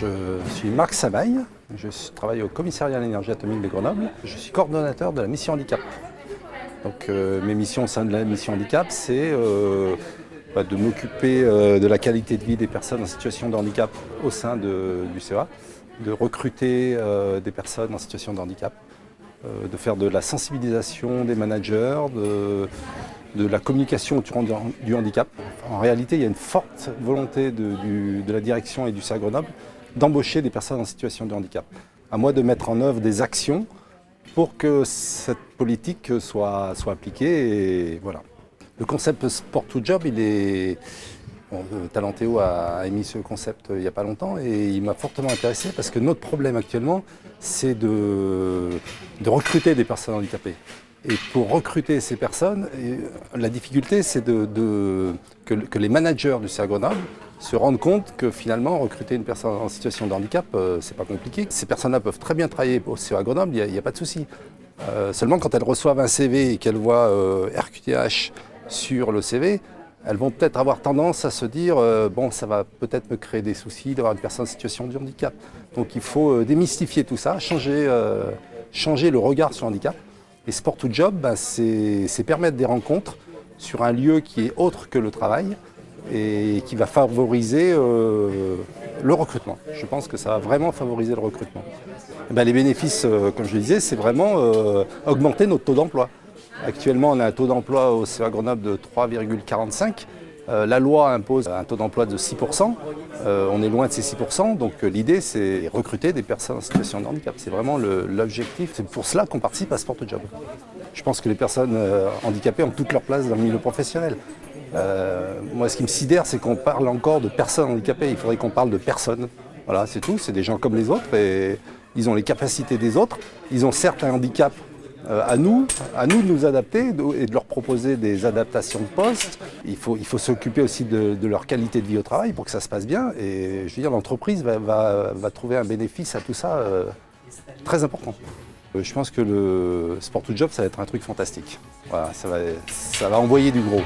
Je suis Marc Samaille, je travaille au commissariat à l'énergie atomique de Grenoble. Je suis coordonnateur de la mission handicap. Donc mes missions au sein de la mission handicap, c'est de m'occuper de la qualité de vie des personnes en situation de handicap au sein du CEA, de recruter des personnes en situation de handicap, de faire de la sensibilisation des managers, de la communication autour du handicap. En réalité, il y a une forte volonté de la direction et du CEA Grenoble d'embaucher des personnes en situation de handicap. À moi de mettre en œuvre des actions pour que cette politique soit appliquée. Et voilà. Le concept Sport to Job, Talentéo a émis ce concept il n'y a pas longtemps et il m'a fortement intéressé parce que notre problème actuellement, c'est de recruter des personnes handicapées. Et pour recruter ces personnes, la difficulté, c'est que les managers du CEA Grenoble se rendent compte que finalement, recruter une personne en situation de handicap, c'est pas compliqué. Ces personnes-là peuvent très bien travailler au CEA Grenoble, il n'y a pas de souci. Seulement, quand elles reçoivent un CV et qu'elles voient RQTH sur le CV, elles vont peut-être avoir tendance à se dire bon, ça va peut-être me créer des soucis d'avoir une personne en situation de handicap. Donc il faut démystifier tout ça, changer le regard sur le handicap. Et Sport to Job, c'est permettre des rencontres sur un lieu qui est autre que le travail et qui va favoriser le recrutement. Je pense que ça va vraiment favoriser le recrutement. Les bénéfices, comme je le disais, c'est vraiment augmenter notre taux d'emploi. Actuellement, on a un taux d'emploi au CEA Grenoble de 3,45. La loi impose un taux d'emploi de 6%. On est loin de ces 6%, donc l'idée c'est recruter des personnes en situation de handicap. C'est vraiment l'objectif. C'est pour cela qu'on participe à Sport to Job. Je pense que les personnes handicapées ont toute leur place dans le milieu professionnel. Moi, ce qui me sidère, c'est qu'on parle encore de personnes handicapées. Il faudrait qu'on parle de personnes. Voilà, c'est tout. C'est des gens comme les autres et ils ont les capacités des autres. Ils ont certes un handicap. À nous de nous adapter et de leur proposer des adaptations de poste. Il faut s'occuper aussi de leur qualité de vie au travail pour que ça se passe bien. Et je veux dire, l'entreprise va trouver un bénéfice à tout ça très important. Je pense que le Sport to Job, ça va être un truc fantastique. Voilà, ça va envoyer du gros.